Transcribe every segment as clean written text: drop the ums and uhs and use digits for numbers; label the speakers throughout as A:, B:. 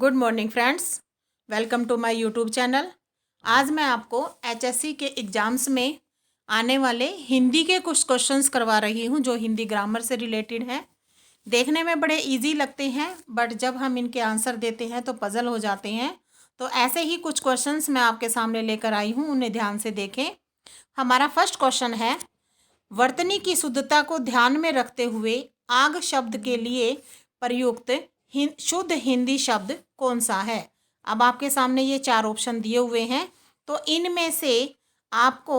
A: Good morning friends, welcome to my YouTube channel. आज मैं आपको एचएससी के एग्ज़ाम्स में आने वाले हिंदी के कुछ क्वेश्चंस करवा रही हूं जो हिंदी ग्रामर से रिलेटेड हैं। देखने में बड़े इजी लगते हैं बट जब हम इनके आंसर देते हैं तो पजल हो जाते हैं। तो ऐसे ही कुछ क्वेश्चंस मैं आपके सामने लेकर आई हूँ, उन्हें ध्यान से देखें। हमारा फर्स्ट क्वेश्चन है, वर्तनी की शुद्धता को ध्यान में रखते हुए आग शब्द के लिए प्रयुक्त शुद्ध हिंदी शब्द कौन सा है। अब आपके सामने ये चार ऑप्शन दिए हुए हैं, तो इनमें से आपको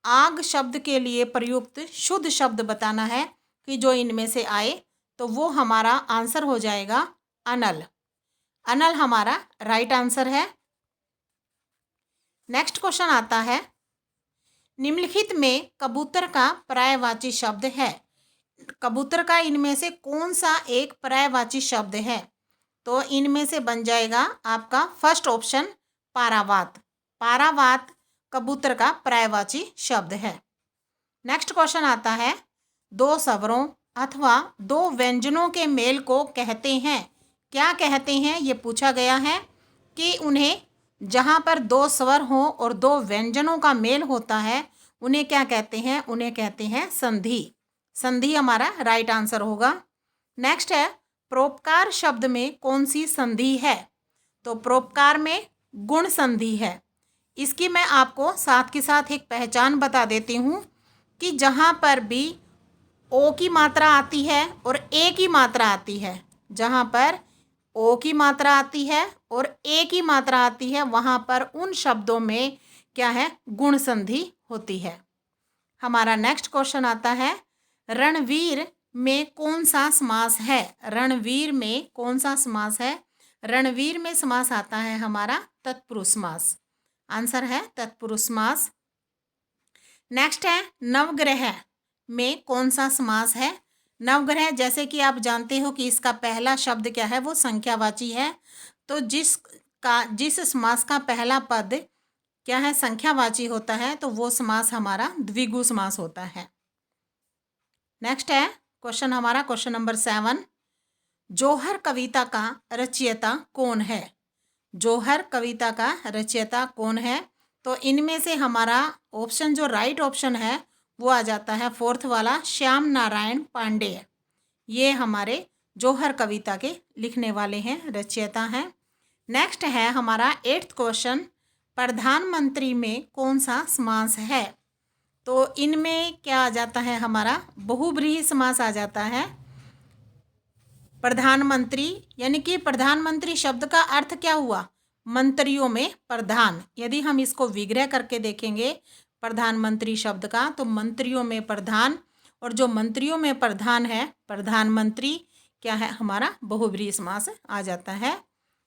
A: आग शब्द के लिए प्रयुक्त शुद्ध शब्द बताना है कि जो इनमें से आए, तो वो हमारा आंसर हो जाएगा अनल। अनल हमारा राइट आंसर है। नेक्स्ट क्वेश्चन आता है, निम्नलिखित में कबूतर का पर्यायवाची शब्द है। कबूतर का इनमें से कौन सा एक पर्यायवाची शब्द है? तो इनमें से बन जाएगा आपका फर्स्ट ऑप्शन पारावात। पारावात कबूतर का पर्यायवाची शब्द है। नेक्स्ट क्वेश्चन आता है, दो स्वरों अथवा दो व्यंजनों के मेल को कहते हैं, क्या कहते हैं? ये पूछा गया है कि उन्हें जहाँ पर दो स्वर हों और दो व्यंजनों का मेल होता है उन्हें क्या कहते हैं? उन्हें कहते हैं संधि। संधि हमारा राइट आंसर होगा। नेक्स्ट है, परोपकार शब्द में कौन सी संधि है? तो परोपकार में गुण संधि है। इसकी मैं आपको साथ के साथ एक पहचान बता देती हूँ कि जहाँ पर भी ओ की मात्रा आती है और ए की मात्रा आती है, जहाँ पर ओ की मात्रा आती है और ए की मात्रा आती है, वहाँ पर उन शब्दों में क्या है? गुण संधि होती है। हमारा नेक्स्ट क्वेश्चन आता है, रणवीर में कौन सा समास है? रणवीर में कौन सा समास है? रणवीर में समास आता है हमारा तत्पुरुष समास। आंसर है तत्पुरुष समास। नेक्स्ट है, नवग्रह में कौन सा समास है? नवग्रह जैसे कि आप जानते हो कि इसका पहला शब्द क्या है? वो संख्यावाची है। तो जिस समास का पहला पद क्या है? संख्यावाची होता है, तो वो समास हमारा द्विगु समास होता है। नेक्स्ट है क्वेश्चन हमारा, क्वेश्चन नंबर 7, जोहर कविता का रचयिता कौन है? जोहर कविता का रचयिता कौन है? तो इनमें से हमारा ऑप्शन जो राइट ऑप्शन है वो आ जाता है फोर्थ वाला, श्याम नारायण पांडेय। ये हमारे जोहर कविता के लिखने वाले हैं, रचयिता हैं। नेक्स्ट है हमारा 8th क्वेश्चन, प्रधानमंत्री में कौन सा समास है? तो इनमें क्या आ जाता है? हमारा बहुब्रीहि समास आ जाता है। प्रधानमंत्री यानी कि प्रधानमंत्री शब्द का अर्थ क्या हुआ? मंत्रियों में प्रधान। यदि हम इसको विग्रह करके देखेंगे प्रधानमंत्री शब्द का, तो मंत्रियों में प्रधान, और जो मंत्रियों में प्रधान है प्रधानमंत्री, क्या है? हमारा बहुब्रीहि समास आ जाता है।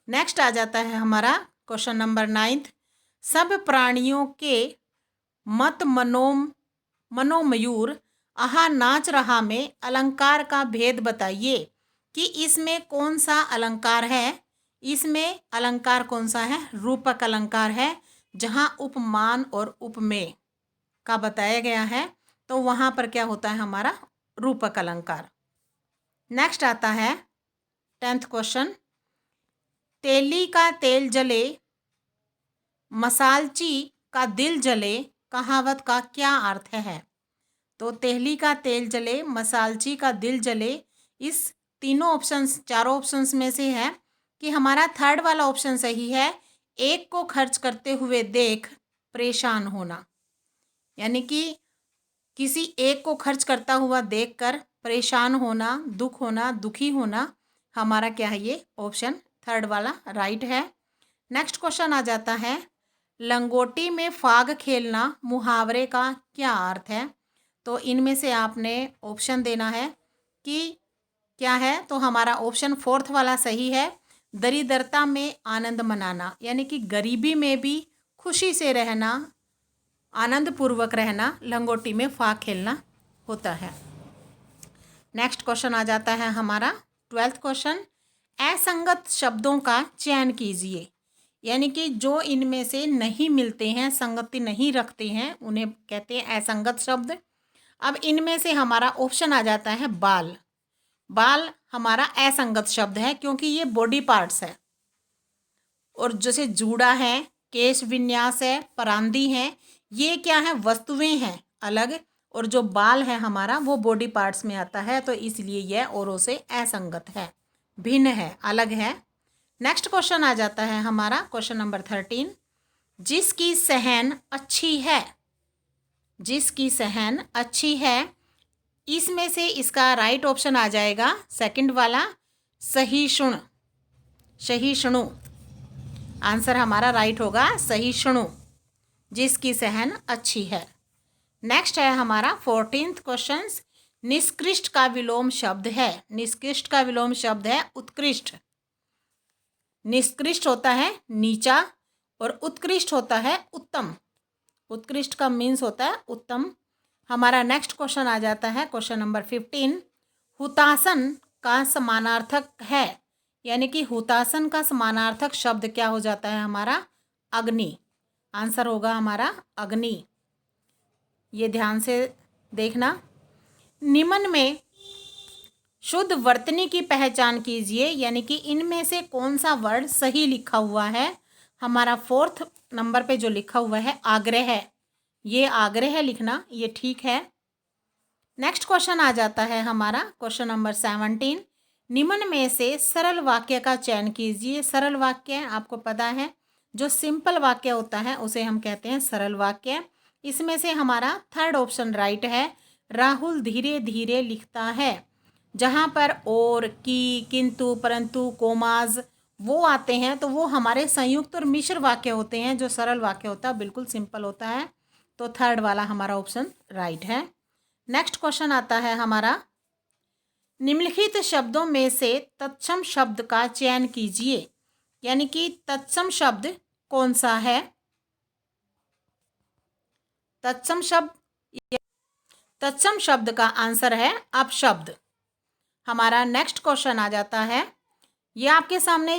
A: नेक्स्ट आ जाता है हमारा क्वेश्चन नंबर 9, सब प्राणियों के मत मनोमयूर आहा नाच रहा में अलंकार का भेद बताइए कि इसमें कौन सा अलंकार है? इसमें अलंकार कौन सा है? रूपक अलंकार है, जहाँ उपमान और उपमेय का बताया गया है, तो वहाँ पर क्या होता है? हमारा रूपक अलंकार। नेक्स्ट आता है 10th क्वेश्चन, तेली का तेल जले मसालची का दिल जले, कहावत का क्या अर्थ है? तो तेली का तेल जले मसालची का दिल जले, इस तीनों ऑप्शंस, चारों ऑप्शंस में से है कि हमारा थर्ड वाला ऑप्शन सही है, एक को खर्च करते हुए देख परेशान होना। यानी कि किसी एक को खर्च करता हुआ देखकर परेशान होना, दुख होना, दुखी होना, हमारा क्या है? ये ऑप्शन थर्ड वाला राइट है। नेक्स्ट क्वेश्चन आ जाता है, लंगोटी में फाग खेलना मुहावरे का क्या अर्थ है? तो इनमें से आपने ऑप्शन देना है कि क्या है? तो हमारा ऑप्शन फोर्थ वाला सही है, दरिद्रता में आनंद मनाना, यानी कि गरीबी में भी खुशी से रहना, आनंद पूर्वक रहना, लंगोटी में फाग खेलना होता है। नेक्स्ट क्वेश्चन आ जाता है हमारा 12th क्वेश्चन, असंगत शब्दों का चयन कीजिए। यानी कि जो इनमें से नहीं मिलते हैं, संगति नहीं रखते हैं, उन्हें कहते हैं असंगत शब्द। अब इनमें से हमारा ऑप्शन आ जाता है बाल। बाल हमारा असंगत शब्द है क्योंकि ये बॉडी पार्ट्स है। और जैसे जूड़ा है, केश विन्यास है, परांदी है, ये क्या है, वस्तुएं हैं अलग, और जो बाल है हमारा वो बॉडी पार्ट्स में आता है, तो इसलिए यह औरों से असंगत है, भिन्न है, अलग है। नेक्स्ट क्वेश्चन आ जाता है हमारा क्वेश्चन नंबर 13। जिसकी सहन अच्छी है, जिसकी सहन अच्छी है, इसमें से इसका राइट ऑप्शन आ जाएगा सेकंड वाला, सहिष्णु, सहिष्णु। आंसर हमारा राइट होगा सहिष्णु, जिसकी सहन अच्छी है। नेक्स्ट है हमारा 14th क्वेश्चन। निष्कृष्ट का विलोम शब्द है, निष्कृष्ट का विलोम शब्द है उत्कृष्ट। निष्कृष्ट होता है नीचा और उत्कृष्ट होता है उत्तम। उत्कृष्ट का मीन्स होता है उत्तम। हमारा नेक्स्ट क्वेश्चन आ जाता है क्वेश्चन नंबर 15। हुतासन का समानार्थक है, यानी कि हुतासन का समानार्थक शब्द क्या हो जाता है हमारा, अग्नि। आंसर होगा हमारा अग्नि, ये ध्यान से देखना। निम्न में शुद्ध वर्तनी की पहचान कीजिए, यानी कि इनमें से कौन सा वर्ड सही लिखा हुआ है। हमारा 4th नंबर पे जो लिखा हुआ है आग्रह है, ये आग्रह है लिखना, ये ठीक है। नेक्स्ट क्वेश्चन आ जाता है हमारा क्वेश्चन नंबर 17। निम्न में से सरल वाक्य का चयन कीजिए। सरल वाक्य आपको पता है, जो सिंपल वाक्य होता है उसे हम कहते हैं सरल वाक्य। इसमें से हमारा थर्ड ऑप्शन राइट है, राहुल धीरे धीरे लिखता है। जहाँ पर और, की, किंतु, परंतु, कोमाज वो आते हैं तो वो हमारे संयुक्त और मिश्र वाक्य होते हैं। जो सरल वाक्य होता है बिल्कुल सिंपल होता है, तो थर्ड वाला हमारा ऑप्शन राइट है। नेक्स्ट क्वेश्चन आता है हमारा, निम्नलिखित शब्दों में से तत्सम शब्द का चयन कीजिए, यानी कि तत्सम शब्द कौन सा है। तत्सम शब्द, तत्सम शब्द का आंसर है अपशब्द। हमारा नेक्स्ट क्वेश्चन आ जाता है, ये आपके सामने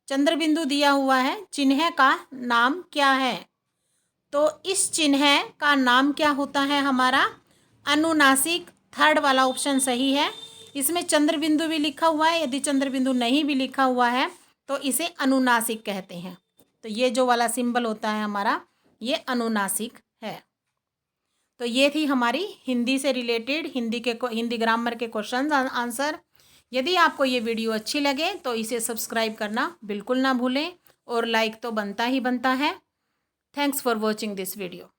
A: चंद्र बिंदु दिया हुआ है, चिन्ह का नाम क्या है। तो इस चिन्ह का नाम क्या होता है हमारा, अनुनासिक। थर्ड वाला ऑप्शन सही है। इसमें चंद्र बिंदु भी लिखा हुआ है, यदि चंद्र बिंदु नहीं भी लिखा हुआ है तो इसे अनुनासिक कहते हैं। तो ये जो वाला सिंबल होता है हमारा, ये अनुनासिक है। तो ये थी हमारी हिंदी से रिलेटेड हिंदी ग्रामर के क्वेश्चन आंसर। यदि आपको ये वीडियो अच्छी लगे तो इसे सब्सक्राइब करना बिल्कुल ना भूलें, और लाइक तो बनता ही बनता है। Thanks for watching this video.